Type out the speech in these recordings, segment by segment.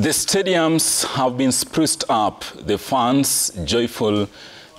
The stadiums have been spruced up, the fans joyful,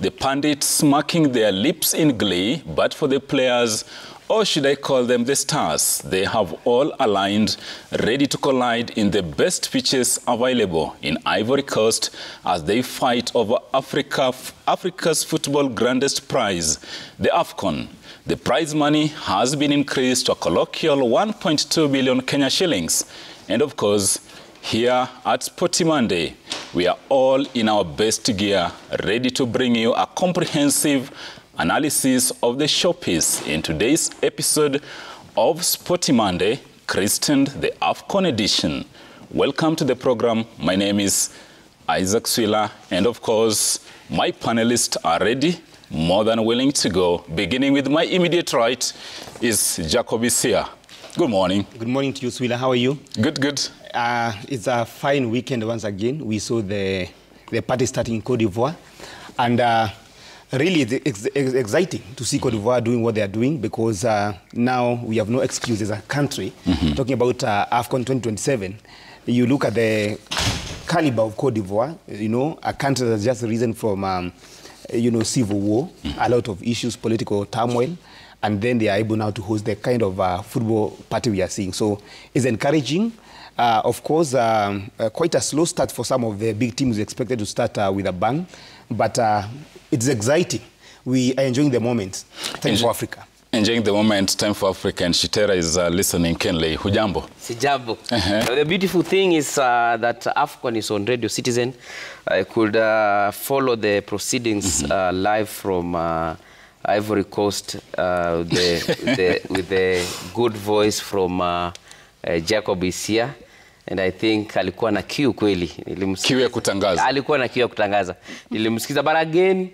the pundits smacking their lips in glee, but for the players, or should I call them the stars, they have all aligned, ready to collide in the best pitches available in Ivory Coast as they fight over Africa's football grandest prize, the Afcon. The prize money has been increased to a colloquial 1.2 billion Kenya shillings. And of course, here at Sporty Monday, we are all in our best gear, ready to bring you a comprehensive analysis of the showpiece in today's episode of Sporty Monday, christened the Afcon edition. Welcome to the program. My name is Isaac Swila, and of course, my panelists are ready, more than willing to go. Beginning with my immediate right is Jacob Isia. Good morning. Good morning to you, Swila. How are you? Good, good. It's a fine weekend once again. We saw the party starting in Cote d'Ivoire, and really it's exciting to see Cote d'Ivoire doing what they are doing, because now we have no excuse as a country. Talking about Afcon 2027, you look at the caliber of Cote d'Ivoire, you know, a country that's just risen from, you know, civil war, a lot of issues, political turmoil, and then they are able now to host the kind of football party we are seeing. So it's encouraging. Of course, quite a slow start for some of the big teams. We expected to start with a bang, but it's exciting. We are enjoying the moment. Time for Africa. Enjoying the moment, time for Africa, and Shitera is listening. Kenley, hujambo? Sijambo. The beautiful thing is that Afcon is on Radio Citizen. I could follow the proceedings live from Ivory Coast with the good voice from Jacob Isia. And I think alikuwa na kiu kweli. Kiu ya kutangaza. Alikuwa na kiu ya kutangaza. Nilimsikiza, but again,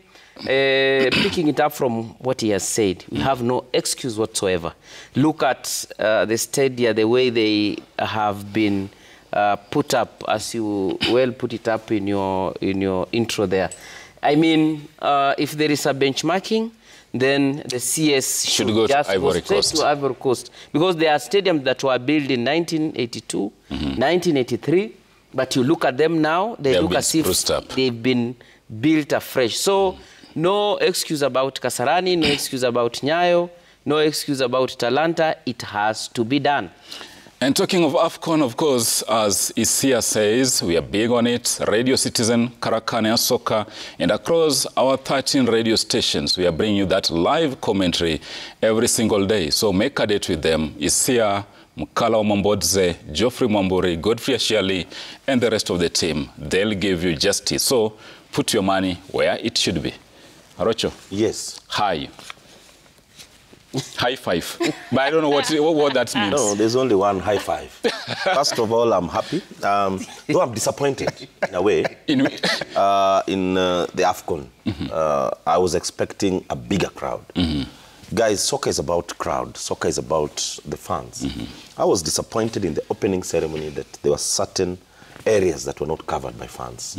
picking it up from what he has said, we have no excuse whatsoever. Look at the stadia, the way they have been put up, as you well put it up in your intro there. I mean, if there is a benchmarking, then the CS should go just to Ivory go straight Coast. to Ivory Coast, because there are stadiums that were built in 1982, 1983, but you look at them now, they look as if they've been built afresh. So no excuse about Kasarani, no excuse about Nyayo, no excuse about Talanta. It has to be done. And talking of Afcon, of course, as Isia says, we are big on it. Radio Citizen, Karakane, Soka, and across our 13 radio stations, we are bringing you that live commentary every single day. So make a date with them. Isia, Mukala Omambodze, Geoffrey Mwamburi, Godfrey Ashiali, and the rest of the team. They'll give you justice. So put your money where it should be. Arocho? Yes. Hi. High five. But I don't know what that means. No, there's only one high five. First of all, I'm happy. Though I'm disappointed in a way. In the Afcon, I was expecting a bigger crowd. Guys, soccer is about crowd. Soccer is about the fans. I was disappointed in the opening ceremony that there were certain areas that were not covered by fans.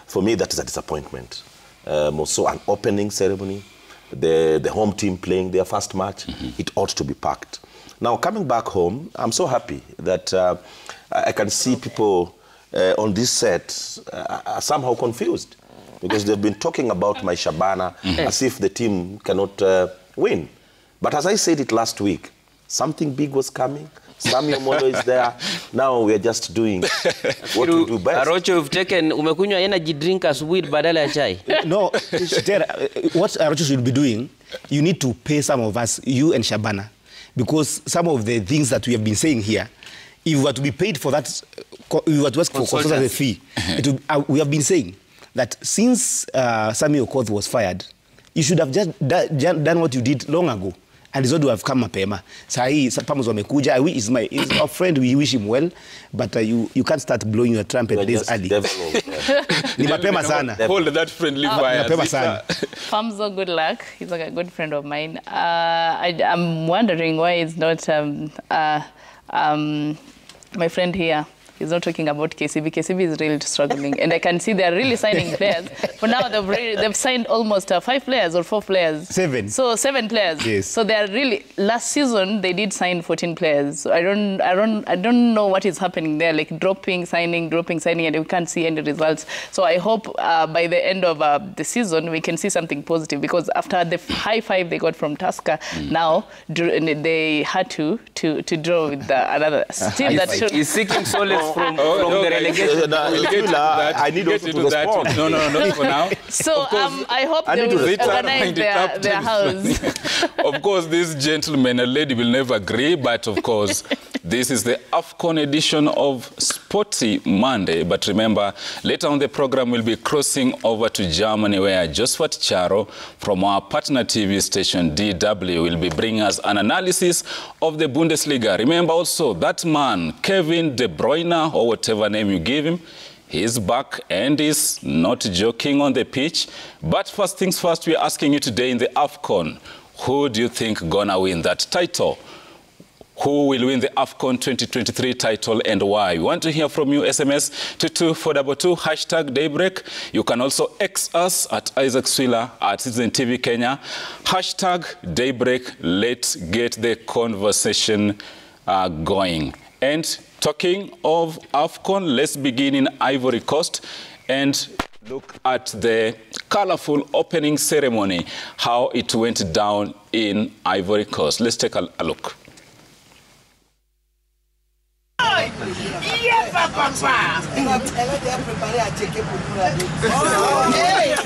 For me, that is a disappointment. Also, an opening ceremony, the home team playing their first match, it ought to be packed. Now, coming back home, I'm so happy that I can see people on this set are somehow confused, because they've been talking about my Shabana as if the team cannot win. But as I said it last week, something big was coming. Samuel Mondo is there. Now we are just doing what we do best. Arocho, you've taken umekunywa energy drink asubuhi badala ya chai. No, what Arocho should be doing, you need to pay some of us, you and Shabana, because some of the things that we have been saying here, if we were to be paid for that, we were to ask for consultancy fee. We have been saying that since Samuel Okoth was fired, you should have just done what you did long ago. And it's all to have come mapema. Sahi Pamos wamekuja. He's our friend. We wish him well, but you can't start blowing your trumpet this early. Ni mapema sana. Hold that friendly fire. Mapema sana. Pamzo, good luck. He's like a good friend of mine. I'm wondering why it's not my friend here, He's not talking about KCB. KCB is really struggling. And I can see they're really signing players. For now, they've signed almost 5 players or 4 players. 7. So 7 players. Yes. So they're really, last season, they did sign 14 players. So I don't know what is happening there, like dropping, signing, and we can't see any results. So I hope by the end of the season, we can see something positive, because after the high 5 they got from Tusker, now they had to draw with another team that should... He's seeking solace from the relegation. I need also to respond. No, not for now. So I hope they will organize their house. Of course, this gentleman and lady will never agree, but of course, this is the Afcon edition of Sporty Monday. But remember, later on the program, we'll be crossing over to Germany, where Josephat Charo from our partner TV station DW will be bringing us an analysis of the Bundesliga. Remember also that man, Kevin De Bruyne, or whatever name you give him, he's back and is not joking on the pitch. But first things first, we're asking you today in the Afcon, who do you think gonna win that title? Who will win the Afcon 2023 title and why? We want to hear from you. SMS to 22422, hashtag Daybreak. You can also X us at Isaac Swiller at Citizen TV Kenya. Hashtag Daybreak. Let's get the conversation going. And talking of Afcon, let's begin in Ivory Coast and look at the colorful opening ceremony, how it went down in Ivory Coast. Let's take a look.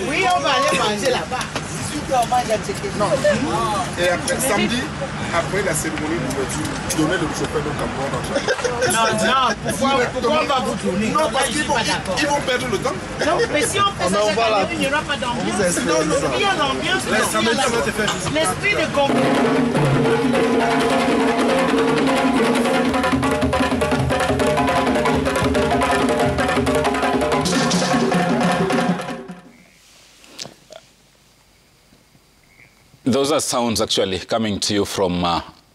Oui, on va aller manger là-bas. Non. Et après, samedi, après la cérémonie d'ouverture, donner le chauffeur de Cameroun. Non, pourquoi on va vous tourner? Non, parce qu'ils vont perdre le temps. Non, mais si on fait ça, il n'y aura pas d'ambiance. Non, il y a l'ambiance. L'esprit de Those are sounds actually coming to you from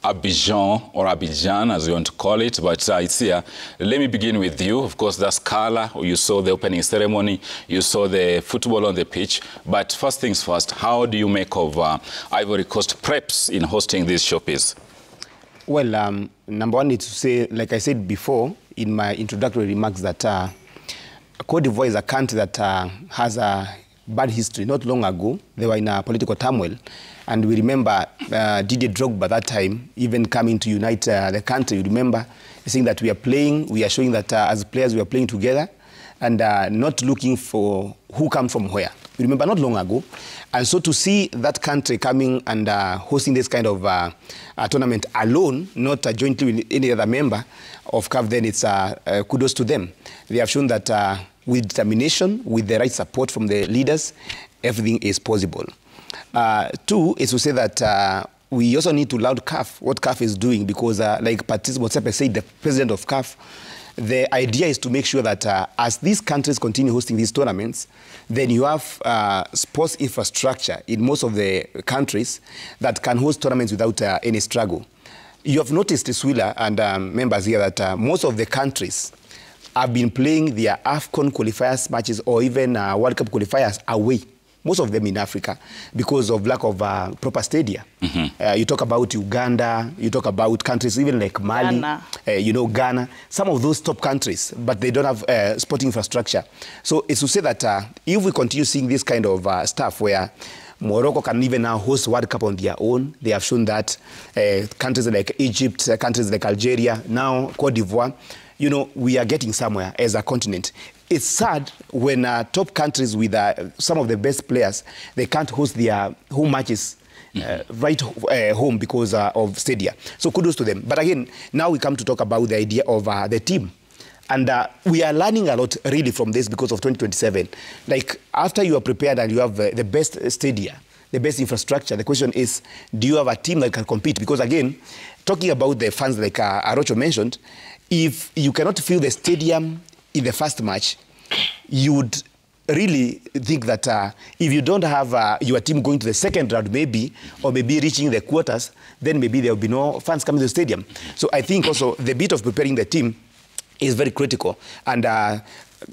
Abidjan, or Abidjan, as you want to call it, but it's here. Let me begin with you. Of course, that's Carla. You saw the opening ceremony. You saw the football on the pitch. But first things first, how do you make of Ivory Coast preps in hosting these showpiece? Well, number one is to say, like I said before in my introductory remarks, that Côte d'Ivoire is a country that has a bad history. Not long ago, they were in a political turmoil. And we remember Didier Drogba at that time, even coming to unite the country. You remember saying that we are showing that as players we are playing together and not looking for who comes from where. You remember not long ago. And so to see that country coming and hosting this kind of tournament alone, not jointly with any other member of CAF, then it's kudos to them. They have shown that with determination, with the right support from the leaders, everything is possible. Two is to say that we also need to laud CAF, what CAF is doing, because like Patrice Motsepe said, the president of CAF, the idea is to make sure that as these countries continue hosting these tournaments, then you have sports infrastructure in most of the countries that can host tournaments without any struggle. You have noticed, Swiller and members here, that most of the countries have been playing their Afcon qualifiers matches or even World Cup qualifiers away. Most of them in Africa, because of lack of proper stadia. You talk about Uganda, you talk about countries even like Mali, Ghana, some of those top countries, but they don't have sporting infrastructure. So it's to say that if we continue seeing this kind of stuff where Morocco can even now host World Cup on their own, they have shown that countries like Egypt, countries like Algeria, now Côte d'Ivoire, we are getting somewhere as a continent. It's sad when top countries with some of the best players, they can't host their home matches right home because of stadia. So kudos to them. But again, now we come to talk about the idea of the team. And we are learning a lot really from this because of 2027. Like after you are prepared and you have the best stadia, the best infrastructure, the question is, do you have a team that can compete? Because again, talking about the fans like Arocho mentioned, if you cannot fill the stadium in the first match, you would really think that if you don't have your team going to the second round maybe, or maybe reaching the quarters, then maybe there will be no fans coming to the stadium. So I think also the bit of preparing the team is very critical. And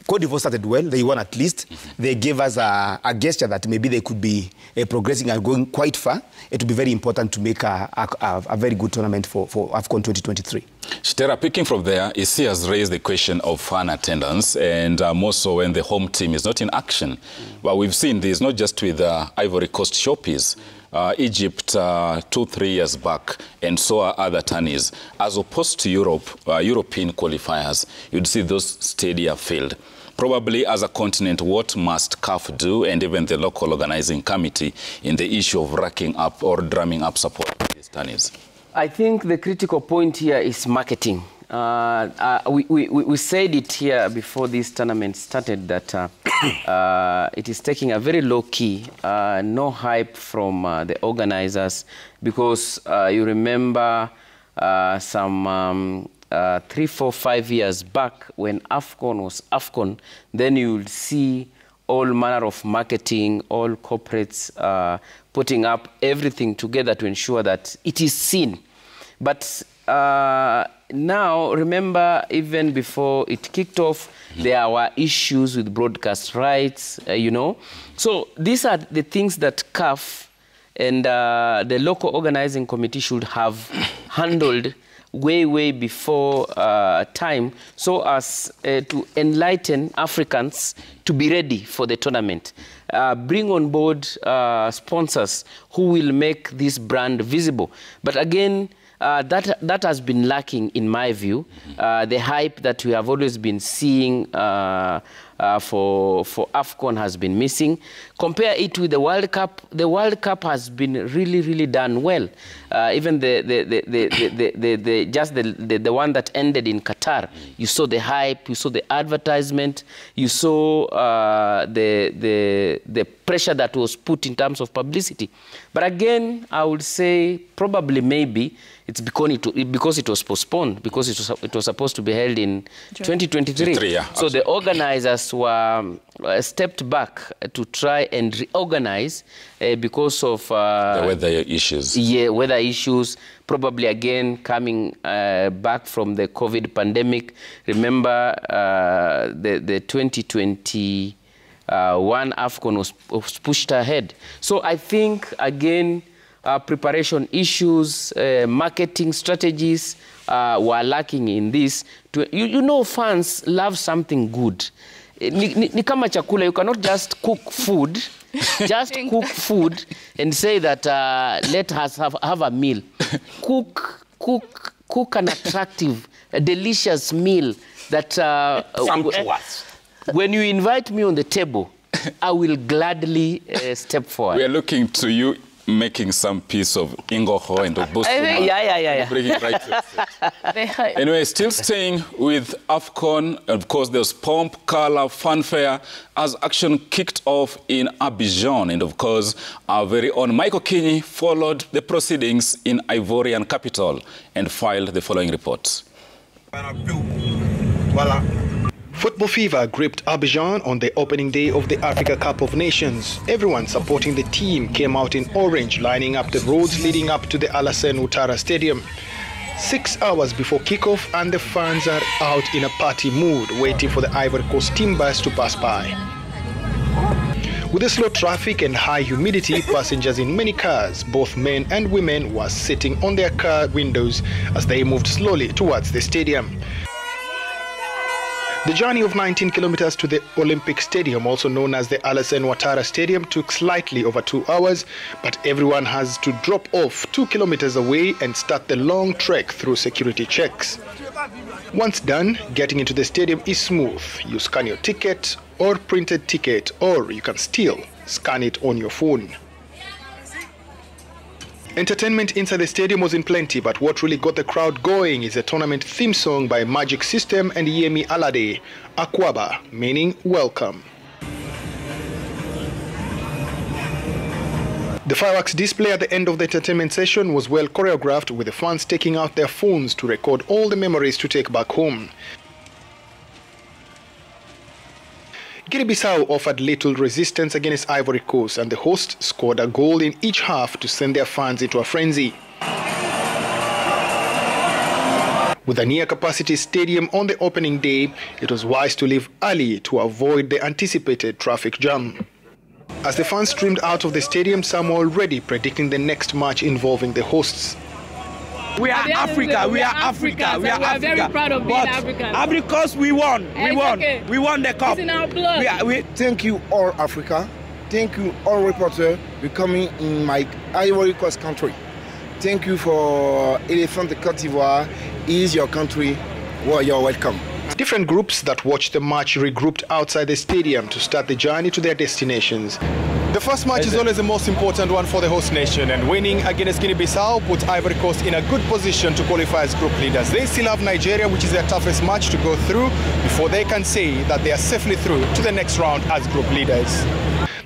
Cote d'Ivoire started well. They won at least. They gave us a gesture that maybe they could be progressing and going quite far. It would be very important to make a very good tournament for Afcon 2023. Shtera, picking from there, Isi has raised the question of fan attendance, and more so when the home team is not in action. But we've seen this not just with Ivory Coast showpiece. Egypt 2-3 years back, and so are other tourneys. As opposed to Europe, European qualifiers, you'd see those stadia filled. Probably as a continent, what must CAF do, and even the local organizing committee, in the issue of racking up or drumming up support for these tourneys? I think the critical point here is marketing. We said it here before this tournament started that it is taking a very low key, no hype from the organizers, because you remember some 3, 4, 5 years back when Afcon was Afcon, then you'll see all manner of marketing, all corporates putting up everything together to ensure that it is seen. But now, remember, even before it kicked off, there were issues with broadcast rights, you know. So these are the things that CAF and the local organizing committee should have handled way before time, so as to enlighten Africans to be ready for the tournament. Bring on board sponsors who will make this brand visible. But again, that has been lacking, in my view. The hype that we have always been seeing for Afcon has been missing. Compare it with the World Cup. The World Cup has been really done well. Even the one that ended in Qatar, you saw the hype, you saw the advertisement, you saw the pressure that was put in terms of publicity. But again, I would say probably maybe it's because it was postponed, because it was supposed to be held in 2023. Yeah, so the organizers were stepped back to try and reorganize because of the weather issues. Yeah, weather issues. Probably again coming back from the COVID pandemic. Remember the 2021 Afcon was pushed ahead. So I think again, preparation issues, marketing strategies were lacking in this. You know, fans love something good. Ni kama chakula, you cannot just cook food, just cook food and say that let us have a meal. Cook an attractive, a delicious meal that when you invite me on the table, I will gladly step forward. We are looking to you making some piece of Ingoho and Obostuma. Yeah. Bring it right to it. Anyway, still staying with Afcon, of course, there's pomp, color, fanfare, as action kicked off in Abidjan. And of course, our very own Michael Kinney followed the proceedings in Ivorian capital and filed the following report. Football fever gripped Abidjan on the opening day of the Africa Cup of Nations. Everyone supporting the team came out in orange, lining up the roads leading up to the Alassane Ouattara Stadium. 6 hours before kickoff, and the fans are out in a party mood, waiting for the Ivory Coast team bus to pass by. With the slow traffic and high humidity, passengers in many cars, both men and women, were sitting on their car windows as they moved slowly towards the stadium. The journey of 19 kilometers to the Olympic Stadium, also known as the Alassane Ouattara Stadium, took slightly over 2 hours, but everyone has to drop off 2 kilometers away and start the long trek through security checks. Once done, getting into the stadium is smooth. You scan your ticket or printed ticket, or you can still scan it on your phone. Entertainment inside the stadium was in plenty, but what really got the crowd going is a tournament theme song by Magic System and Yemi Alade, Akwaba, meaning welcome. The fireworks display at the end of the entertainment session was well choreographed, with the fans taking out their phones to record all the memories to take back home. Guinea-Bissau offered little resistance against Ivory Coast, and the hosts scored a goal in each half to send their fans into a frenzy. With a near-capacity stadium on the opening day, it was wise to leave early to avoid the anticipated traffic jam. As the fans streamed out of the stadium, some were already predicting the next match involving the hosts. We are Africa, we are Africa, we are Africa. Very proud of being African. Because we won, Okay. we won the cup. It's in our blood. Thank you all Africa. Thank you all reporters for coming in my Ivory Coast country. Thank you for Elephant Côte d'Ivoire is your country. Well, you're welcome. Different groups that watched the match regrouped outside the stadium to start the journey to their destinations. The first match is always the most important one for the host nation, and winning against Guinea-Bissau put Ivory Coast in a good position to qualify as group leaders. They still have Nigeria, which is their toughest match to go through before they can say that they are safely through to the next round as group leaders.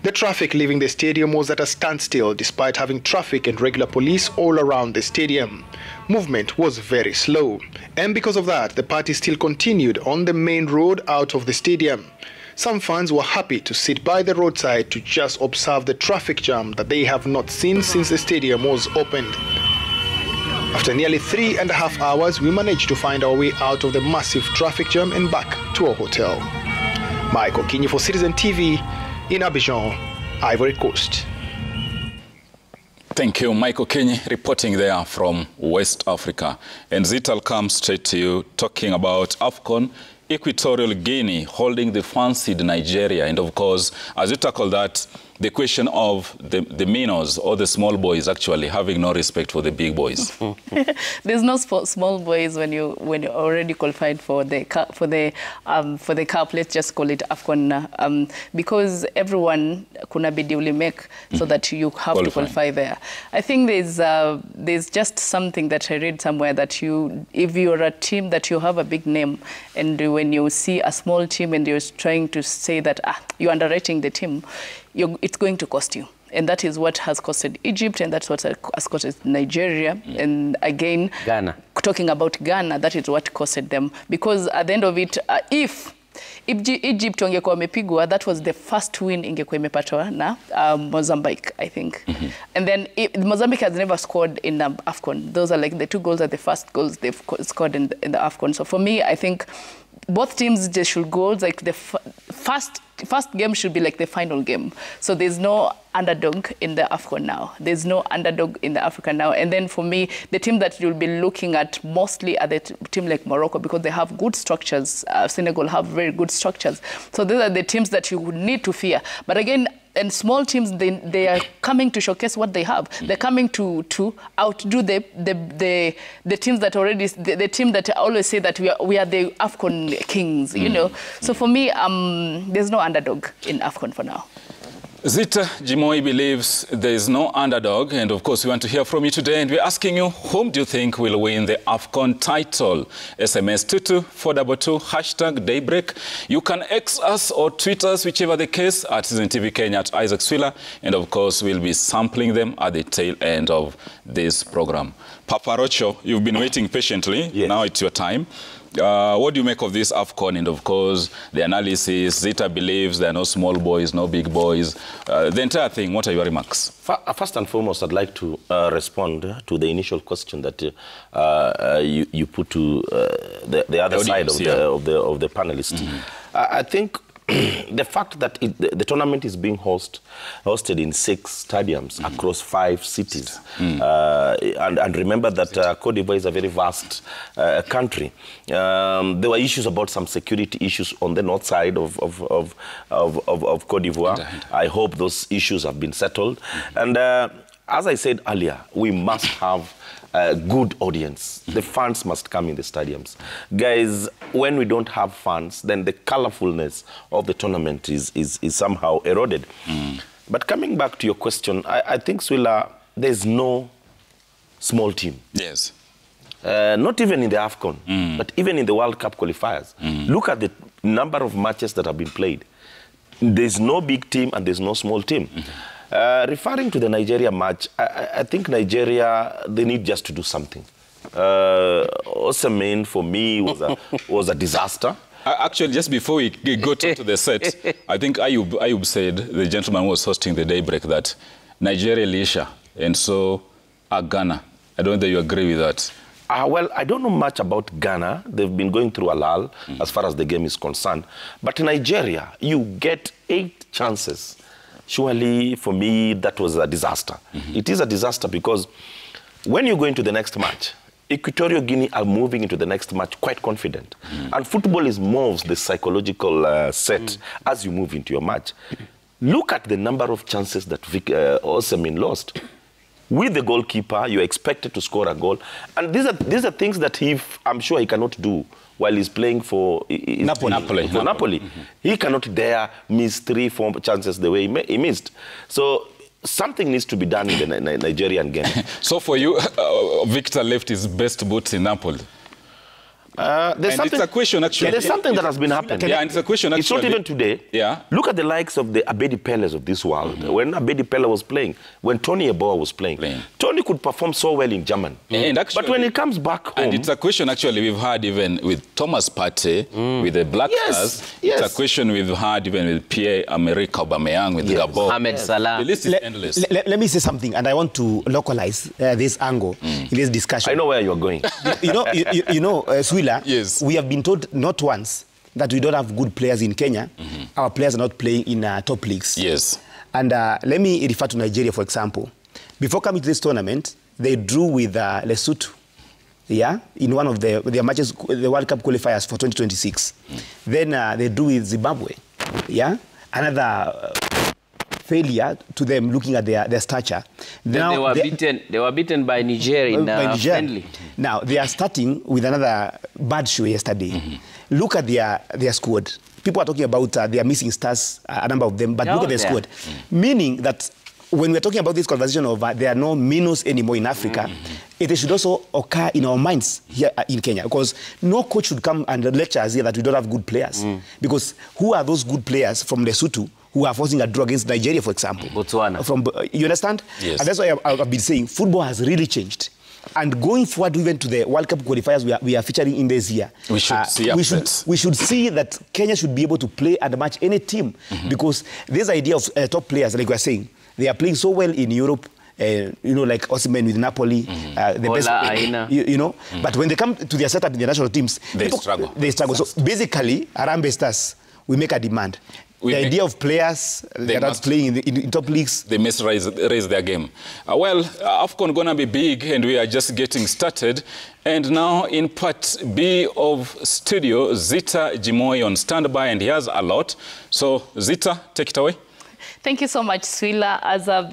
The traffic leaving the stadium was at a standstill despite having traffic and regular police all around the stadium. Movement was very slow, and because of that, the party still continued on the main road out of the stadium. Some fans were happy to sit by the roadside to just observe the traffic jam that they have not seen since the stadium was opened. After nearly 3.5 hours, we managed to find our way out of the massive traffic jam and back to our hotel. Michael Kinyi for Citizen TV in Abidjan, Ivory Coast. Thank you, Michael Kenyi, reporting there from West Africa. And Zital comes straight to you, talking about Afcon, Equatorial Guinea holding the fancied Nigeria. And of course, as you tackle that, the question of the minnows or the small boys actually having no respect for the big boys. There's no small boys when you already qualified for the cup. Let's just call it Afcon, because everyone kuna bidi uli make so that you have to qualify there. I think there's just something that I read somewhere that if you're a team that you have a big name, and when you see a small team and you're trying to say that you're underrating the team, it's going to cost you. And that is what has costed Egypt, and that's what has costed Nigeria. And again, Ghana. Talking about Ghana, that is what costed them. Because at the end of it, if Egypt wangekuwa wamepigwa, that was the first win ingekuwa imepatwa na Mozambique, I think. And then Mozambique has never scored in the Afcon. Those are like the two goals are the first goals they've scored in the Afcon. So for me, I think both teams just should go, like the first game should be like the final game. So there's no underdog in the Afcon now. There's no underdog in the Africa now. And then for me, the team that you'll be looking at mostly are the team like Morocco, because they have good structures. Senegal have very good structures. So these are the teams that you would need to fear. But again, and small teams, they are coming to showcase what they have. They're coming to outdo the teams that already, the team that always say that we are the Afcon kings, you know. So for me, there's no underdog in Afcon for now. Zita Jimoi believes there is no underdog, and of course we want to hear from you today, and we're asking you, whom do you think will win the Afcon title? SMS 22422, #Daybreak. You can X us or tweet us, whichever the case, at Citizen TV Kenya, at Isaac Swiller, and of course we'll be sampling them at the tail end of this program. Papa Rocho, you've been waiting patiently. Yes. Now it's your time. What do you make of this Afcon? And of course, the analysis, Zita believes there are no small boys, no big boys. The entire thing, what are your remarks? First and foremost, I'd like to respond to the initial question that you put to the other side of the panelists. I think the fact that the tournament is being hosted in 6 stadiums across 5 cities, and remember that Cote d'Ivoire is a very vast country. There were issues about some security issues on the north side of Cote d'Ivoire. I hope those issues have been settled. And as I said earlier, we must have a good audience. The fans must come in the stadiums. Guys, when we don't have fans, then the colorfulness of the tournament is somehow eroded. But coming back to your question, I think, Swila, there's no small team. Yes. Not even in the Afcon, but even in the World Cup qualifiers. Look at the number of matches that have been played. There's no big team and there's no small team. Referring to the Nigeria match, I think Nigeria, they need just to do something. Osimhen, for me, was a disaster. Actually, just before we go to the set, I think Ayub said, the gentleman who was hosting the Daybreak, that Nigeria Lisha, and so are Ghana. I don't know if you agree with that. Well, I don't know much about Ghana. They've been going through a lull as far as the game is concerned. But in Nigeria, you get 8 chances. Surely, for me, that was a disaster. It is a disaster because when you go into the next match, Equatorial Guinea are moving into the next match quite confident. And football is more of the psychological set as you move into your match. Look at the number of chances that Osimhen lost. With the goalkeeper, you're expected to score a goal. And these are things that I'm sure he cannot do while he's playing for Napoli. He cannot dare miss 3-4 chances the way he missed. So something needs to be done in the Nigerian game. So for you, Victor left his best boots in Napoli. It's a question, actually. There's something that has been happening. Yeah, and it's a question, actually. It's not even today. Yeah. Look at the likes of the Abedi Peles of this world. When Abedi Pele was playing, when Tony Eboa was playing, Tony could perform so well in German. And actually, but when he comes back home... And it's a question, actually, we've had even with Thomas Partey, with the Black Stars. It's a question we've had even with Pierre-Emerick Aubameyang, with Gabon. Ahmed Salah. The list is endless. Let me say something, and I want to localize this angle in this discussion. I know where you're going. you know, Swila, yes. We have been told not once that we don't have good players in Kenya. Our players are not playing in top leagues. Yes. And let me refer to Nigeria, for example. Before coming to this tournament, they drew with Lesotho, in one of their matches, the World Cup qualifiers for 2026. Then they drew with Zimbabwe, another failure to them looking at their stature. Now, they were beaten by Niger in friendly. Now, they are starting with another bad show yesterday. Look at their squad. People are talking about their missing stars, a number of them, but look at their squad. Meaning that when we're talking about this conversation of there are no minnows anymore in Africa, it should also occur in our minds here in Kenya, because no coach should come and lecture us here that we don't have good players. Because who are those good players from Lesotho who are forcing a draw against Nigeria, for example? Botswana. You understand? Yes. And that's why I've been saying football has really changed. And going forward, even to the World Cup qualifiers we are featuring in this year, we should see that Kenya should be able to play and match any team. Because this idea of top players, like we're saying, they are playing so well in Europe, like Osimhen with Napoli, the best, But when they come to their setup in the national teams, they struggle. So basically, Arambe Stars, we make a demand. The idea of players that are playing in top leagues, they must raise their game. Afcon gonna be big, and we are just getting started. And now in part B of studio, Zita Jimoy on standby, and he has a lot. So Zita, take it away. Thank you so much, Swila.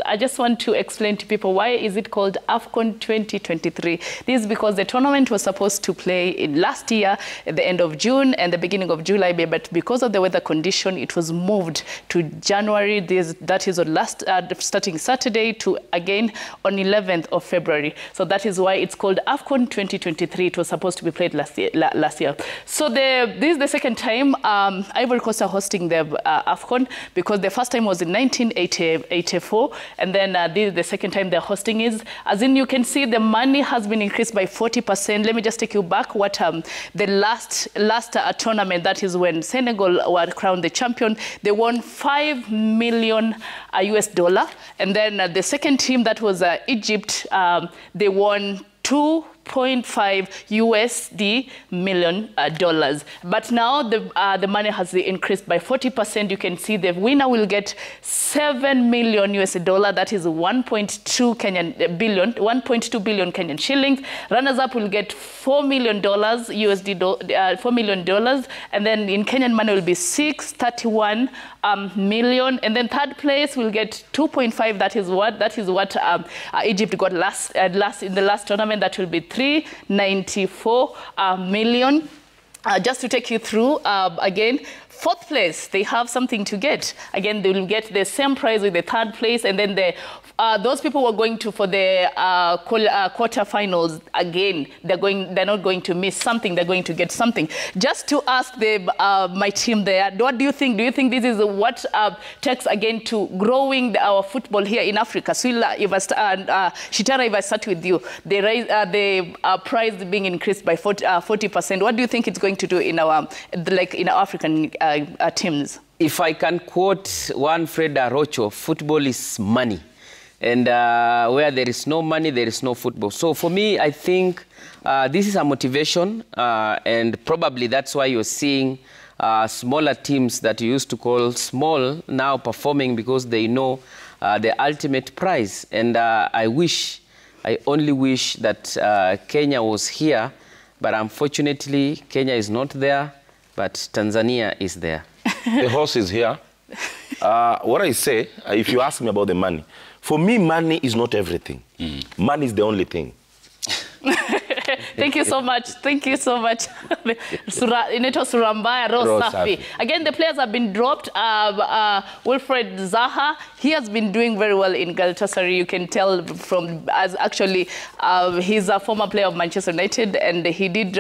I just want to explain to people why is it called Afcon 2023. This is because the tournament was supposed to play in last year at the end of June and the beginning of July, but because of the weather condition, it was moved to January. That is on starting Saturday to again on 11th of February. So that is why it's called Afcon 2023. It was supposed to be played last year. So this is the second time Ivory Coast are hosting the Afcon, because the first time was in 1984, and then this is the second time they're hosting is. As in, you can see the money has been increased by 40%. Let me just take you back what the last tournament, that is when Senegal were crowned the champion, they won $5 million US, and then the second team, that was Egypt, they won $2.5 million. But now the money has increased by 40%. You can see the winner will get $7 million US. That is 1.2 billion Kenyan shillings. Runners up will get $4 million $4 million, and then in Kenyan money will be 631 million, and then third place will get 2.5. That is what Egypt got in the last tournament. That will be 394 million. Just to take you through again, fourth place, they have something to get. Again, they will get the same prize with the third place, and then those people who are going to for the quarterfinals, again, they're not going to miss something. They're going to get something. Just to ask my team there, what do you think? Do you think this is what takes again to growing our football here in Africa? Swila, Shitara, if I start with you, the prize being increased by 40%. What do you think it's going to do in our African teams? If I can quote one Fred Arocho, football is money. And where there is no money, there is no football. So for me, I think this is a motivation, and probably that's why you're seeing smaller teams that you used to call small now performing, because they know the ultimate prize. And I only wish that Kenya was here, but unfortunately Kenya is not there, but Tanzania is there. The horse is here. What I say, if you ask me about the money, for me, money is not everything. Money is the only thing. Thank you so much. Thank you so much. Inaitwa Surambaya Rosafi. Again, the players have been dropped. Wilfred Zaha, he has been doing very well in Galatasaray. You can tell from, as actually, he's a former player of Manchester United, and he did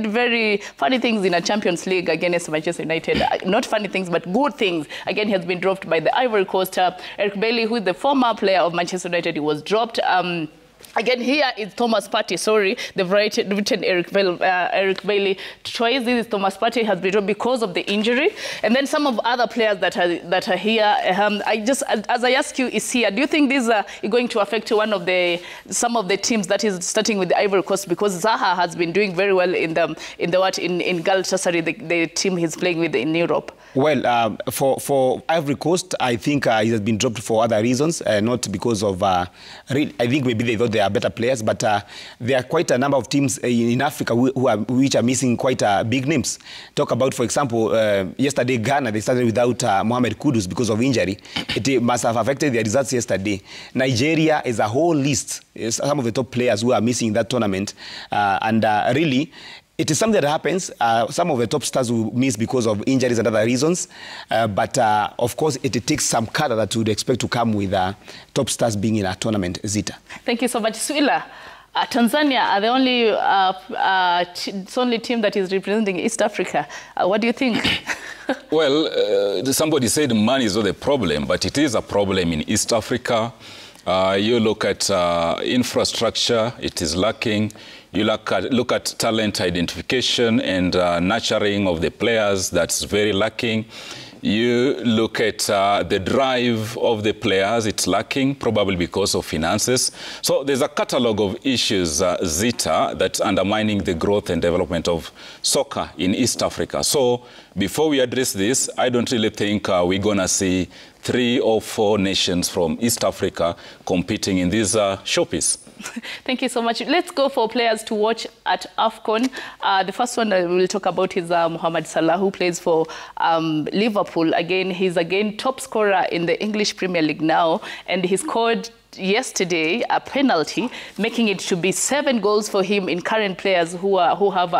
very funny things in a Champions League against Manchester United. Not funny things, but good things. Again, he has been dropped by the Ivory Coast. Eric Bailly, who is the former player of Manchester United, he was dropped. Again, here is Thomas Partey. Sorry, they've written Eric Bailly. Twice this is Thomas Partey has been dropped because of the injury. And then some of other players that are here. As I ask you, is here, do you think this is going to affect some of the teams that is starting with the Ivory Coast? Because Zaha has been doing very well in Galatasaray, the team he's playing with in Europe. Well, for Ivory Coast, I think he has been dropped for other reasons, not because of. I think maybe they thought they are better players, but there are quite a number of teams in Africa which are missing quite big names. Talk about, for example, yesterday Ghana, they started without Mohamed Kudus because of injury. It must have affected their results yesterday. Nigeria is a whole list. Some of the top players who are missing in that tournament, and really. It is something that happens. Some of the top stars will miss because of injuries and other reasons. But, of course, it takes some color that you would expect to come with top stars being in a tournament, Zita. Thank you so much. Suila, Tanzania are the only team that is representing East Africa. What do you think? Well, somebody said money is not a problem, but it is a problem in East Africa. You look at infrastructure, it is lacking. You look at talent identification and nurturing of the players, that's very lacking. You look at the drive of the players, it's lacking, probably because of finances. So there's a catalog of issues, Zita, that's undermining the growth and development of soccer in East Africa. So before we address this, I don't really think we're going to see 3 or 4 nations from East Africa competing in this showpiece. Thank you so much. Let's go for players to watch at Afcon. The first one that we'll talk about is Mohamed Salah, who plays for Liverpool. Again, he's top scorer in the English Premier League now, and he scored yesterday a penalty, making it to be 7 goals for him in current players who have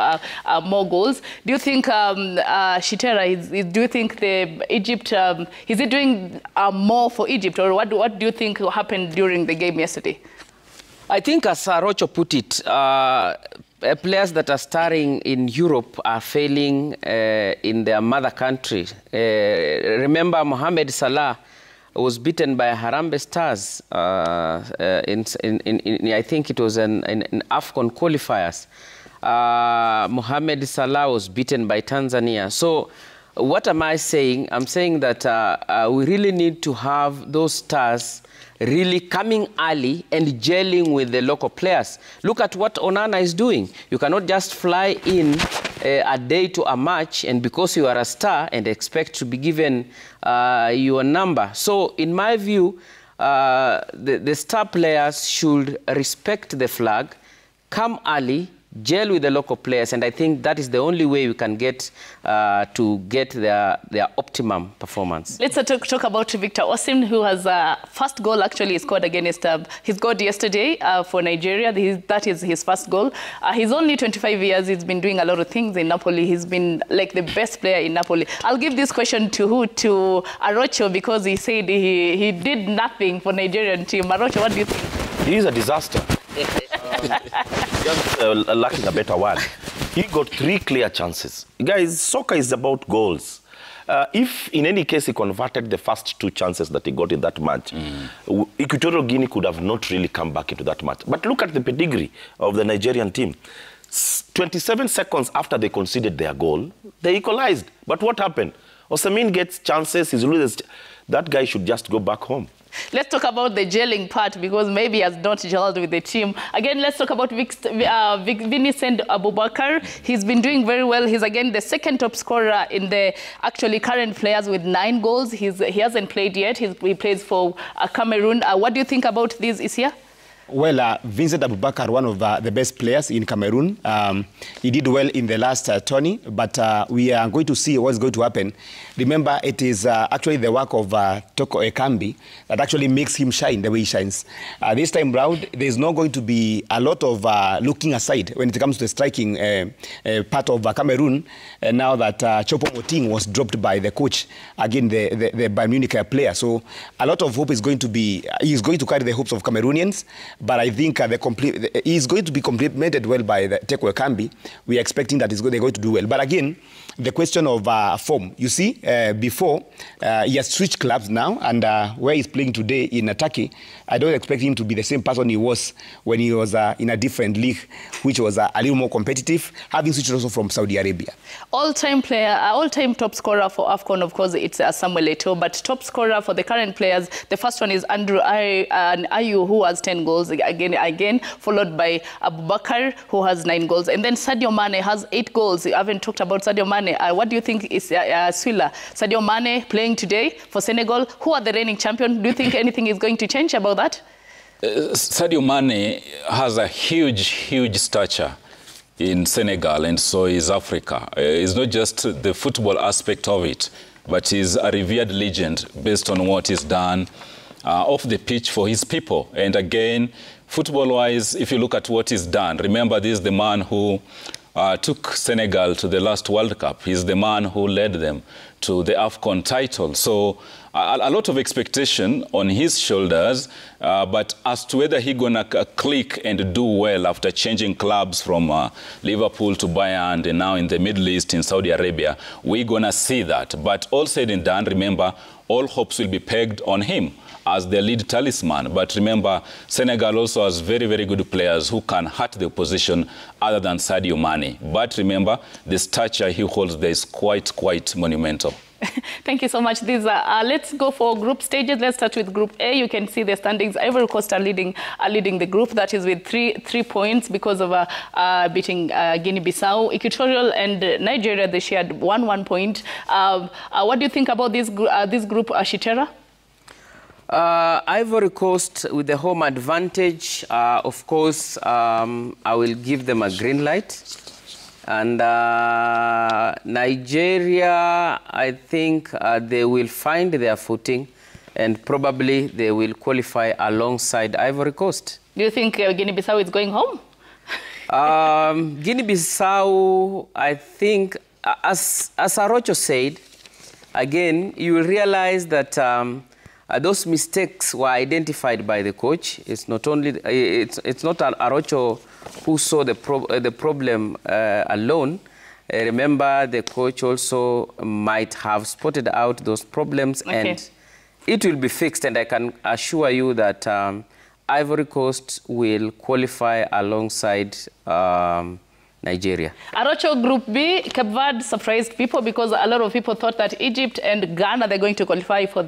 more goals. Do you think Shitera, do you think Egypt is he doing more for Egypt, or what do you think happened during the game yesterday? I think, as Rocho put it, players that are starring in Europe are failing in their mother country. Remember, Mohamed Salah was beaten by Harambee Stars I think it was in Afcon qualifiers. Mohamed Salah was beaten by Tanzania. So what am I saying? I'm saying that we really need to have those stars really coming early and gelling with the local players. Look at what Onana is doing. You cannot just fly in a day to a match and because you are a star and expect to be given your number. So in my view, the star players should respect the flag, come early, gel with the local players, and I think that is the only way we can get to get their optimum performance. Let's talk about Victor Osimhen, who has first goal actually scored against he scored yesterday for Nigeria. That is his first goal. He's only 25 years. He's been doing a lot of things in Napoli. He's been like the best player in Napoli. I'll give this question to Arocho, because he said he did nothing for Nigerian team. Arocho, what do you think? He is a disaster. Just lacking a better word. He got 3 clear chances. Guys, soccer is about goals. If in any case he converted the first 2 chances that he got in that match, Equatorial Guinea could have not really come back into that match. But look at the pedigree of the Nigerian team. 27 seconds after they conceded their goal, they equalized. But what happened? Osimhen gets chances, he loses. That guy should just go back home. Let's talk about the gelling part, because maybe he has not gelled with the team. Again, let's talk about Vincent Abubakar. He's been doing very well. He's, again, the second top scorer in the actually current players with 9 goals. He hasn't played yet. He plays for Cameroon. What do you think about this, Isia? Well, Vincent Abubakar, one of the best players in Cameroon. He did well in the last tourney, but we are going to see what's going to happen. Remember, it is actually the work of Toko Ekambi that actually makes him shine the way he shines. This time round, there's not going to be a lot of looking aside when it comes to the striking part of Cameroon, now that Chopo Moting was dropped by the coach, again, the Bayern Munich player. So a lot of hope is going to be, he's going to carry the hopes of Cameroonians. But I think he's going to be complemented well by the Teko Ekambi. We are expecting that they're going to do well. But again, the question of form. You see, before, he has switched clubs now, and where he's playing today in Turkey, I don't expect him to be the same person he was when he was in a different league, which was a little more competitive, having switched also from Saudi Arabia. All-time player, all-time top scorer for Afcon, of course, it's Samuel Eto'o, but top scorer for the current players, the first one is Andrew Ayew, who has 10 goals, again, followed by Abubakar, who has 9 goals. And then Sadio Mane has 8 goals. You haven't talked about Sadio Mane. What do you think is Swila? Sadio Mane playing today for Senegal, who are the reigning champion. Do you think anything is going to change about that? Sadio Mane has a huge stature in Senegal, and so is Africa. It's not just the football aspect of it, but he's a revered legend based on what he's done off the pitch for his people. And again, football-wise, if you look at what he's done, remember this is the man who took Senegal to the last World Cup. He's the man who led them to the Afcon title. So a lot of expectation on his shoulders, but as to whether he's going to click and do well after changing clubs from Liverpool to Bayern and now in the Middle East in Saudi Arabia, we're going to see that. But all said and done, remember, all hopes will be pegged on him as their lead talisman. But remember, Senegal also has very good players who can hurt the opposition other than Sadio Mane. But remember, the stature he holds there is quite monumental. Thank you so much. Let's go for group stages. Let's start with Group A. You can see the standings. Ivory Coast are leading the group. That is with three points because of beating Guinea-Bissau. Equatorial and Nigeria, they shared one point. What do you think about this group, Shitera? Ivory Coast with the home advantage, of course, I will give them a green light. And Nigeria, I think they will find their footing and probably they will qualify alongside Ivory Coast. Do you think Guinea-Bissau is going home? Guinea-Bissau, I think, as Arocho said, again, you will realize that those mistakes were identified by the coach. It's not only it's not Arocho who saw the problem alone. Remember, the coach also might have spotted out those problems, okay, and it will be fixed. And I can assure you that Ivory Coast will qualify alongside Nigeria. Arocho Group B, Cape Verde surprised people because a lot of people thought that Egypt and Ghana, they're going to qualify from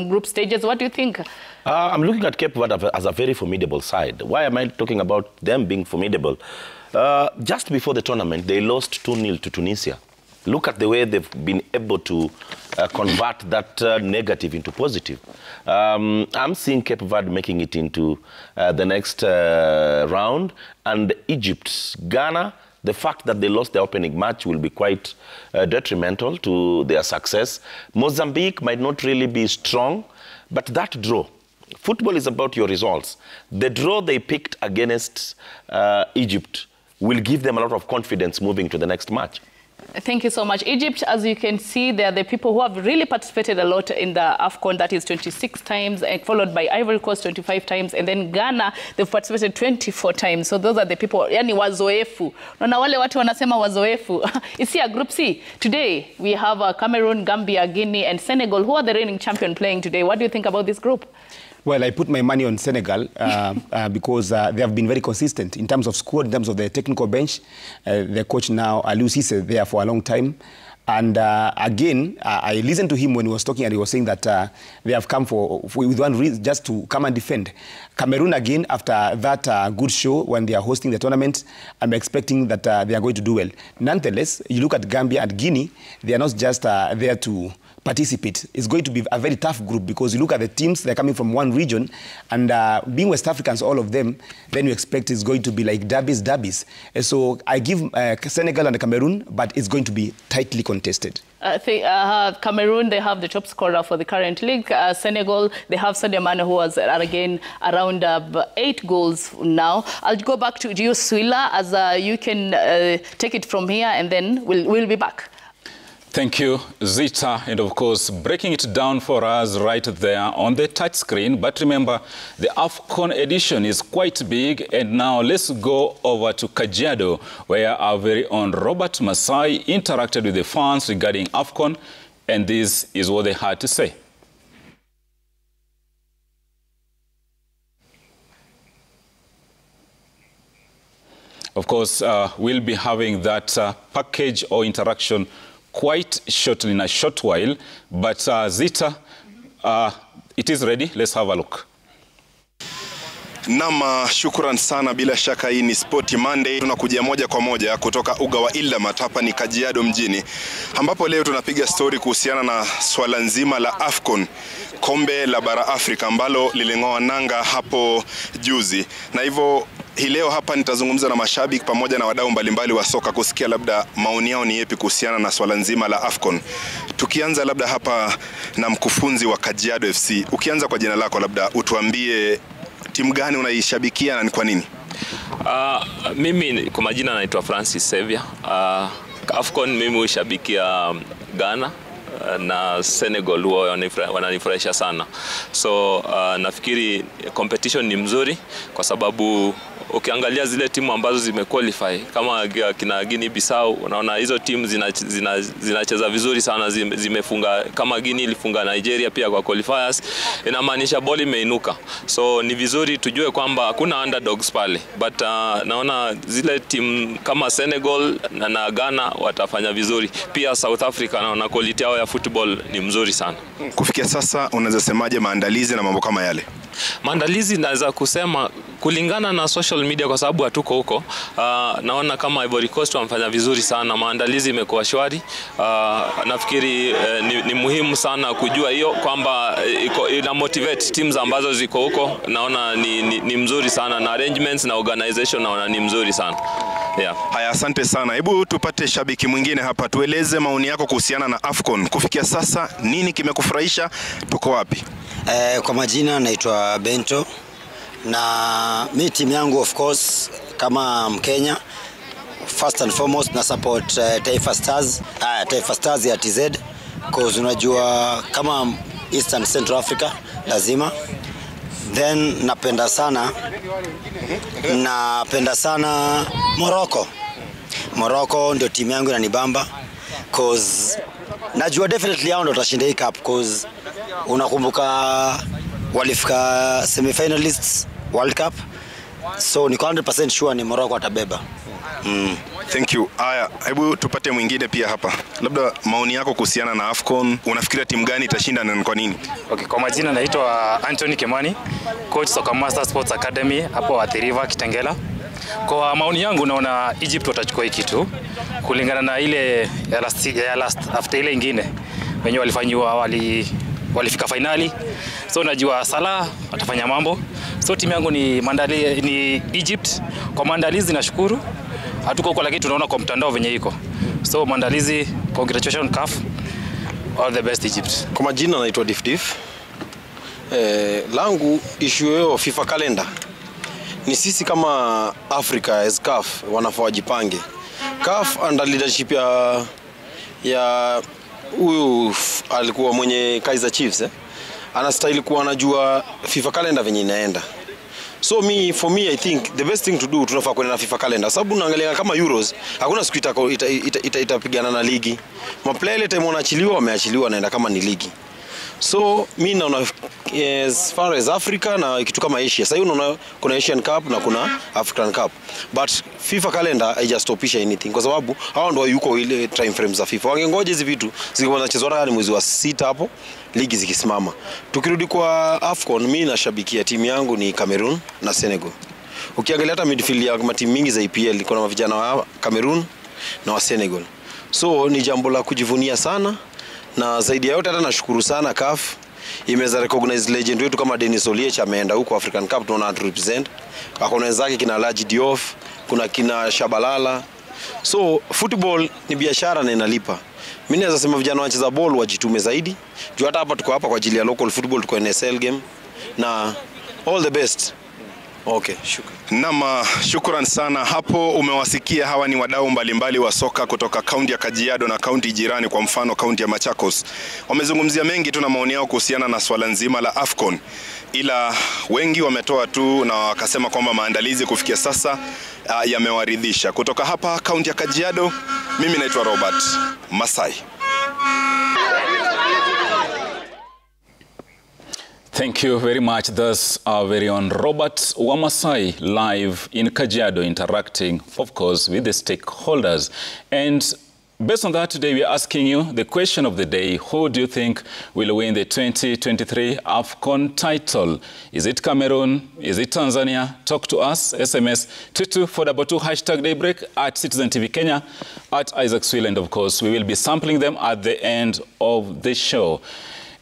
group stages. What do you think? I'm looking at Cape Verde as a very formidable side. Why am I talking about them being formidable? Just before the tournament, they lost 2-0 to Tunisia. Look at the way they've been able to convert that negative into positive. I'm seeing Cape Verde making it into the next round. And Egypt, Ghana, the fact that they lost the opening match will be quite detrimental to their success. Mozambique might not really be strong, but that draw, football is about your results. The draw they picked against Egypt will give them a lot of confidence moving to the next match. Thank you so much. Egypt, as you can see, they are the people who have really participated a lot in the Afcon. That is 26 times, followed by Ivory Coast 25 times. And then Ghana, they've participated 24 times. So those are the people, yani wazoefu. Na wale watu wanasema wazoefu. You see, Group C, today we have Cameroon, Gambia, Guinea, and Senegal, who are the reigning champion playing today. What do you think about this group? Well, I put my money on Senegal because they have been very consistent in terms of squad, in terms of the technical bench. The coach now, Aliou Cisse, there for a long time. And again, I listened to him when he was talking, and he was saying that they have come with one reason, just to come and defend. Cameroon, again, after that good show when they are hosting the tournament, I'm expecting that they are going to do well. Nonetheless, you look at Gambia and Guinea, they are not just there to participate. It's going to be a very tough group, because you look at the teams, they're coming from one region, and being West Africans, all of them, then you expect it's going to be like derbies. So I give Senegal and Cameroon, but it's going to be tightly contested. I think Cameroon, they have the top scorer for the current league. Senegal, they have Sadio Mane, who was again around 8 goals now. I'll go back to Gio Suila, as you can take it from here, and then we'll be back. Thank you, Zita, and of course breaking it down for us right there on the touch screen. But remember, the Afcon edition is quite big, and now let's go over to Kajiado, where our very own Robert Masai interacted with the fans regarding Afcon, and this is what they had to say. Of course, we'll be having that package or interaction quite shortly, in a short while. But Zita, it is ready. Let's have a look. Nama, shukran sana. Bila shaka hii ni Sporty Monday. Tunakuja moja kwa moja kutoka uga wa Ildamat, hapa ni Kajiado mjini, ambapo leo tunapiga story kuhusiana na swala nzima la Afcon, kombe la bara Afrika ambalo liling'oa nanga hapo juzi. Na hivyo hii leo hapa nitazungumza na mashabiki pamoja na wadau mbalimbali wa soka kusikia labda maoni yao ni yapi kuhusiana na swala nzima la Afcon. Tukianza labda hapa na mkufunzi wa Kajiado FC. Ukianza kwa jina lako, labda utuambie timu gani unaishabikia na ni kwa nini? Mimi kwa majina naitwa Francis Xavier. Afcon mimi hushabikia Ghana na Senegal, huwa wananifurahisha sana. So nafikiri competition ni mzuri, kwa sababu ukiangalia zile timu ambazo zimequalify kama kina Guinea Bissau, unaona hizo timu zinacheza vizuri sana, zimefunga. Kama Guinea ilifunga Nigeria pia kwa qualifiers, inamaanisha boli imeinuka. So ni vizuri tujue kwamba hakuna underdogs pale, but naona zile timu kama Senegal na Ghana watafanya vizuri. Pia South Africa, naona quality yao ya football ni mzuri sana. Kufikia sasa unaweza semaje maandalizi na mambo kama yale? Maandalizi naweza kusema kulingana na social media, kwa sababu hatuko huko, naona kama Ivory Coast wamfanya vizuri sana. Maandalizi imekuwa shwari. Nafikiri ni muhimu sana kujua hiyo, kwamba ina motivate teams ambazo ziko huko. Naona ni mzuri sana, na arrangements na organization naona ni mzuri sana. Yeah. Haya, asante sana. Hebu tupate shabiki mwingine hapa, tueleze maoni yako kuhusiana na Afcon. Kufikia sasa nini kimekufurahisha? Tuko wapi? Kwa majina naitwa Bento, na mi timu yangu of course kama Mkenya, first and foremost na support Taifa Stars ya TZ, cause unajua kama Eastern Central Africa lazima. Then napenda sana Morocco ndio timu yangu inanibamba, cause najua definitely hao ndio watashinda hii cup, cause unakumbuka walifika semi-finalists World Cup, so ni 100% sure ni Morocco atabeba. Thank you. Aya, hebu tupate mwingine pia hapa. Labda maoni yako kuhusiana na Afcon, unafikiria timu gani itashinda na kwa nini? Okay, kwa majina naitwa Anthony Kimani, coach Soka Master Sports Academy hapo Athi River Kitengela. Kwa maoni yangu naona Egypt watachukua hii kitu kulingana na ile ya last after ile nyingine wenye walifika finali. So najua Salah atafanya mambo. So timu yangu ni Egypt. Kwa maandalizi nashukuru. Hatuko huko lakini tunaona kwa mtandao venye iko. So maandalizi, congratulations CAF. All the best Egypt. Kwa majina naitwa Dif. Langu issue yao FIFA calendar. Ni sisi kama Africa as CAF wanafaa wajipange. CAF under leadership ya huyu alikuwa mwenye Kaizer Chiefs anastahili kuwa anajua FIFA calendar venye inaenda. So for me I think the best thing to do, tunafaa kwenda na FIFA calendar, sababu unaangalia kama Euros hakuna siku itapigana na ligi. Maplayer ile time wanaachiliwa wameachiliwa naenda kama ni ligi. So mi naona as far as Africa na kitu kama Asia. Sasa unaona kuna Asian Cup na kuna African Cup. But FIFA calendar haijastopisha anything kwa sababu hao ndio yuko ile time frame za FIFA. Wangengoje hizi vitu zingekuwa zinachezwa mwezi wa 6 hapo ligi zikisimama. Tukirudi kwa Afcon, mimi nashabikia timu yangu ni Cameroon na Senegal. Ukiangalia hata midfield ya matimu mingi za EPL kuna vijana wa Cameroon na wa Senegal. So ni jambo la kujivunia sana, na zaidi ya yote hata nashukuru sana CAF imeweza recognize legend wetu kama Dennis Oliech ameenda huko African Cup tunaona represent. Akona wenzake kina Laji Diouf, kuna kina Shabalala. So football ni biashara na inalipa. Mimi naweza sema vijana wanacheza ball wajitume zaidi. Juu hata hapa tuko hapa kwa ajili ya local football, tuko NSL game na all the best. Okay, shukran. Nama, shukran sana. Hapo umewasikia hawa ni wadau mbalimbali wa soka kutoka kaunti ya Kajiado na kaunti jirani, kwa mfano kaunti ya Machakos. Wamezungumzia mengi tu na maoni yao kuhusiana na swala nzima la Afcon. Ila wengi wametoa tu na wakasema kwamba maandalizi kufikia sasa yamewaridhisha. Kutoka hapa kaunti ya Kajiado, mimi naitwa Robert Masai. Thank you very much. That's our very own Robert Wamasai live in Kajiado, interacting, of course, with the stakeholders. And based on that, today we are asking you the question of the day. Who do you think will win the 2023 Afcon title? Is it Cameroon? Is it Tanzania? Talk to us. SMS 22422 hashtag daybreak at Citizen TV Kenya, at Isaac Swill, and of course, we will be sampling them at the end of the show.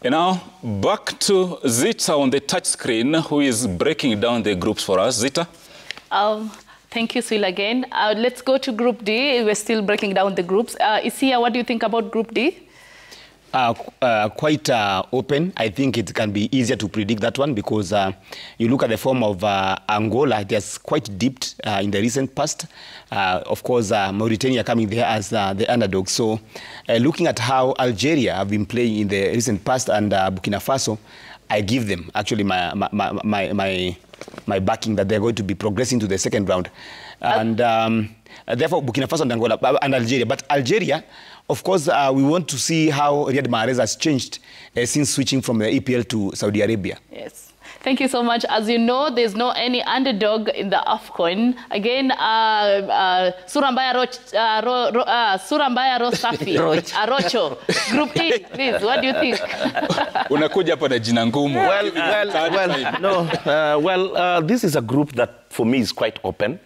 And now, back to Zita on the touch screen, who is breaking down the groups for us. Zita? Thank you, Sil, again. Let's go to Group D. We're still breaking down the groups. Isia, what do you think about Group D? Quite open. I think it can be easier to predict that one because you look at the form of Angola, it has quite dipped in the recent past. Of course, Mauritania coming there as the underdog. So looking at how Algeria have been playing in the recent past and Burkina Faso, I give them actually my backing that they're going to be progressing to the second round. And therefore, Burkina Faso and Angola and Algeria. But Algeria, of course, we want to see how Riyad Mahrez has changed since switching from the EPL to Saudi Arabia. Yes. Thank you so much. As you know, there's no any underdog in the Afcon. Again, Surambaya Rosafi, Rocho. Group D, please, what do you think? Unakuja hapa na jina ngumu. This is a group that for me is quite open.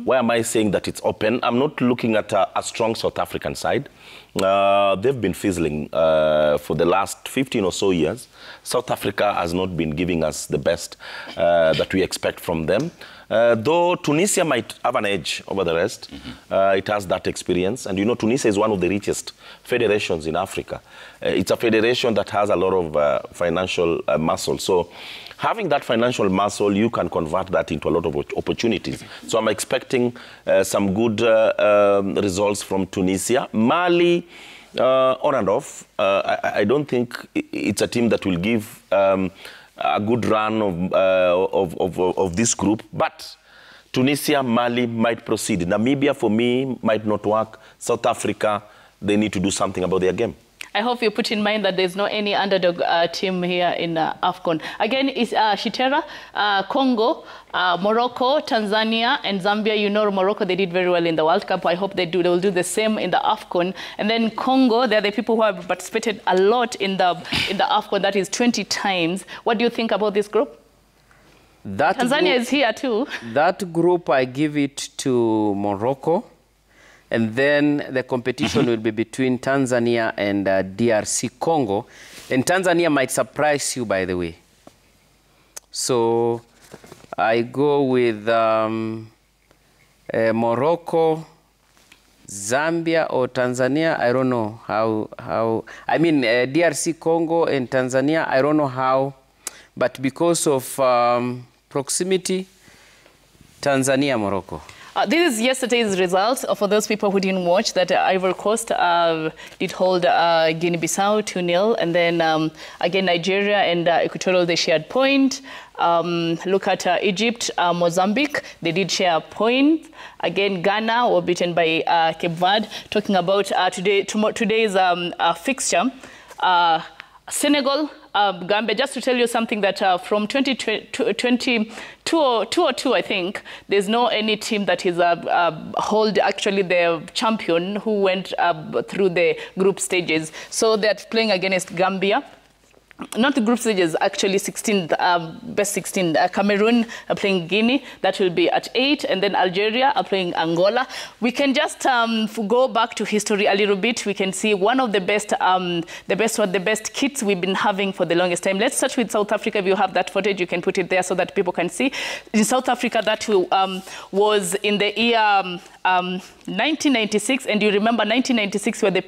Why am I saying that it's open? I'm not looking at a strong South African side. They've been fizzling for the last 15 or so years. South Africa has not been giving us the best that we expect from them. Though Tunisia might have an edge over the rest, it has that experience. And you know, Tunisia is one of the richest federations in Africa. It's a federation that has a lot of financial muscle. So having that financial muscle, you can convert that into a lot of opportunities. So I'm expecting some good results from Tunisia. Mali, on and off. I don't think it's a team that will give a good run of this group. But Tunisia, Mali might proceed. Namibia, for me, might not work. South Africa, they need to do something about their game. I hope you put in mind that there's no any underdog team here in Afcon. Again, it's Shitera, Congo, Morocco, Tanzania, and Zambia. You know, Morocco, they did very well in the World Cup. I hope they will do the same in the Afcon. And then Congo, they're the people who have participated a lot in the Afcon. That is 20 times. What do you think about this group? Tanzania is here too. That group, I give it to Morocco. And then the competition will be between Tanzania and DRC Congo. And Tanzania might surprise you, by the way. So I go with Morocco, Zambia, or Tanzania. I don't know how. I mean, DRC Congo and Tanzania, I don't know how. But because of proximity, Tanzania, Morocco. This is yesterday's results. For those people who didn't watch, that Ivory Coast did hold Guinea-Bissau 2-0. And then, again, Nigeria and Equatorial, they shared point. Look at Egypt, Mozambique, they did share a point. Again, Ghana were beaten by Cape Verde. Talking about today's fixture, Senegal, Gambia, just to tell you something that from 2022, I think, there's no any team that is actually the champion who went through the group stages. So they're playing against Gambia. Not the group stages, actually 16, best 16. Cameroon are playing Guinea, that will be at 8, and then Algeria are playing Angola. We can just go back to history a little bit. We can see one of the best kits we've been having for the longest time. Let's start with South Africa. If you have that footage, you can put it there so that people can see. In South Africa, that was in the year 1996, and you remember 1996, where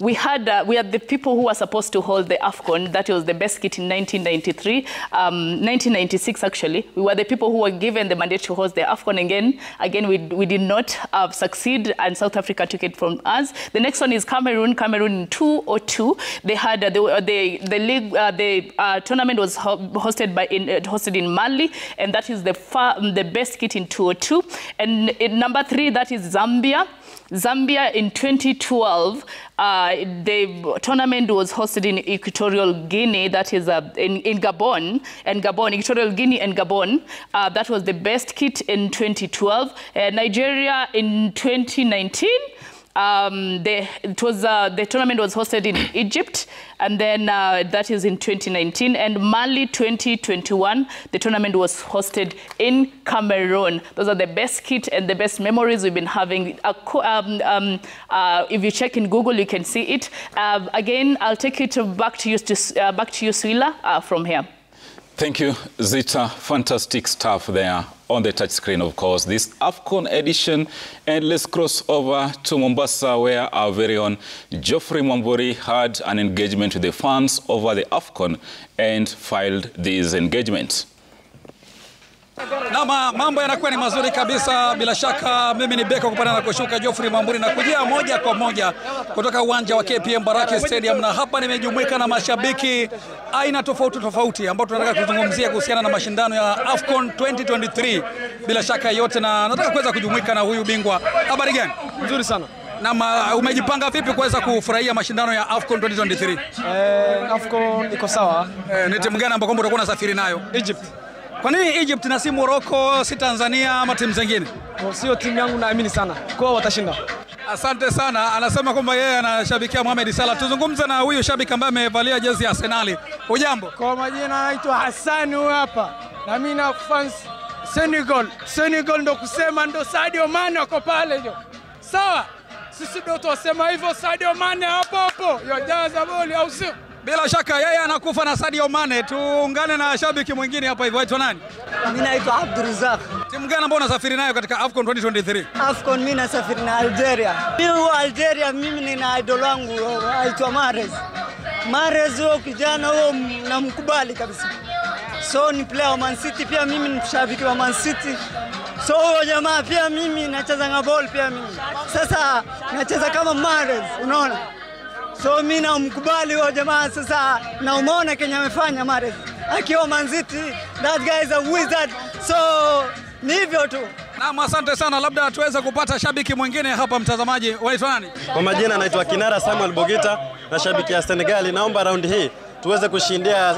we had the people who were supposed to hold the Afcon. That was the best kit in 1993, 1996 actually. We were the people who were given the mandate to host the Afcon again. We did not succeed, and South Africa took it from us. The next one is Cameroon. Cameroon in 2002. They had the tournament was hosted in Mali, and that is the best kit in 2002. And in number 3, that is Zambia. Zambia in 2012, the tournament was hosted in Equatorial Guinea, that is in Gabon, Equatorial Guinea and Gabon. That was the best kit in 2012. Nigeria in 2019. The tournament was hosted in Egypt, and then that is in 2019. And Mali 2021, the tournament was hosted in Cameroon. Those are the best kit and the best memories we've been having. If you check in Google, you can see it. Again, I'll take it back to you, Swila, from here. Thank you, Zita. Fantastic stuff there on the touch screen, of course, this Afcon edition. And let's cross over to Mombasa, where our very own Geoffrey Mwamburi had an engagement with the fans over the Afcon and filed this engagement. Na mambo yanakuwa ni mazuri kabisa. Bila shaka mimi ni beka kupanda na kushuka, Geoffrey Mwamburi, na kujia moja kwa moja kutoka uwanja wa KPM Baraki Stadium, na hapa nimejumuika na mashabiki aina tofauti ambao tunataka kuzungumzia kuhusiana na mashindano ya Afcon 2023 bila shaka yote, na nataka kuweza kujumuika na huyu bingwa. Habari gani? Nzuri sana. Na umejipanga vipi kuweza kufurahia mashindano ya Afcon 2023? Afcon iko sawa. Ni timu gani ambayo utakuwa unasafiri nayo? Egypt. Kwa nini Egypt na si Morocco, si Tanzania ama timu zingine? Sio timu yangu, naamini sana kwa watashinda. Asante sana. Anasema kwamba yeye anashabikia Mohamed Salah. Tuzungumze na huyu shabiki ambaye amevalia jezi ya Arsenal. Hujambo? Kwa majina naitwa Hassan huyu hapa. Na mimi na fans Senegal ndo kusema ndo Sadio Mane wako pale hiyo. Sawa? Sisi ndo tuwasema hivyo, Sadio Mane hapo. Yo jaza boli au sio? Bila shaka yeye anakufa na Sadio Mane. Tuungane na shabiki mwingine hapa hivyo. Aitwa nani? Mimi naitwa Abdurazak. Timu gani ambayo unasafiri nayo katika Afcon 2023? Afcon mimi nasafiri na Algeria. Mimi nina idol wangu aitwa Mahrez huyo kijana huyo namkubali kabisa. So ni player wa Man City, pia mimi ni mshabiki wa Man City. So huyo jamaa pia mimi nacheza na ball pia mimi. Sasa nacheza kama Mahrez, unaona? So mimi namkubali huyo jamaa sasa, na umeona Kenya amefanya Mahrez akiwa Man City. That guy is a wizard. So ni hivyo tu. Naam, asante sana. Labda tuweze kupata shabiki mwingine hapa, mtazamaji. Waitwa nani? Kwa majina naitwa Kinara Samuel Bogita, na shabiki ya Senegal. Naomba round hii tuweze kushindia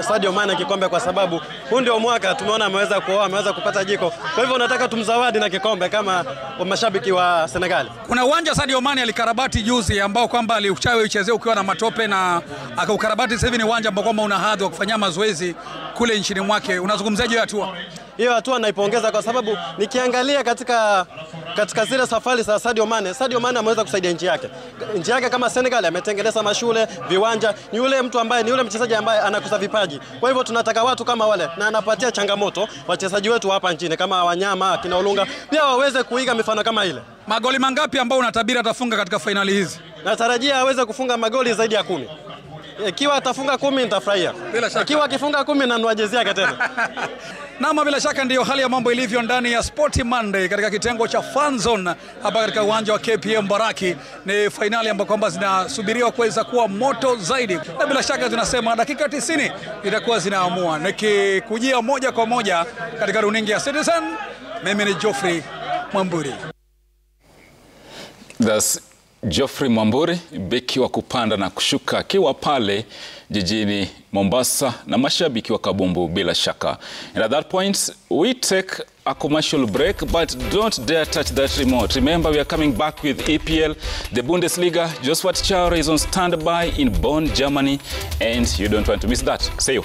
Sadio Mane kikombe, kwa sababu huu ndio mwaka tumeona ameweza kuoa, ameweza kupata jiko. Kwa hivyo nataka tumzawadi na kikombe kama mashabiki wa Senegal. Kuna uwanja Sadio Mane alikarabati juzi ambao kwamba aliuchezea ukiwa na matope na akaukarabati. Sasa hivi ni uwanja ambao kwamba una hadhi wa kufanyia mazoezi kule nchini mwake. Unazungumzaje hatua? Hiyo hatua naipongeza, kwa sababu nikiangalia katika zile safari za Sadio Mane ameweza kusaidia nchi yake kama Senegal. Ametengeneza mashule, viwanja. Ni yule mtu ambaye ni yule mchezaji ambaye anakuza vipaji. Kwa hivyo tunataka watu kama wale, na anapatia changamoto wachezaji wetu hapa nchini kama Wanyama, kina Olunga, pia waweze kuiga mifano kama ile. Magoli mangapi ambao unatabiri atafunga katika finali hizi? Natarajia aweze kufunga magoli zaidi ya 10. Ikiwa atafunga 10 nitafurahia. Ikiwa akifunga 10 nanunua jezi yake tena. Nama, bila shaka ndiyo hali ya mambo ilivyo ndani ya Sporty Monday katika kitengo cha Fan Zone hapa katika uwanja wa KPM Baraki. Ni finali ambapo kwamba zinasubiriwa kuweza kuwa moto zaidi, na bila shaka tunasema dakika 90 itakuwa zinaamua. Nikikujia moja kwa moja katika runingi ya Citizen, mimi ni Geoffrey Mwamburi. That's Geoffrey Mwamburi, beki wa kupanda na kushuka, akiwa pale jijini Mombasa na mashabiki wa kabumbu bila shaka. And at that point, we take a commercial break, but don't dare touch that remote. Remember, we are coming back with EPL, the Bundesliga. Josphat Chaure is on standby in Bonn, Germany, and you don't want to miss that. See you.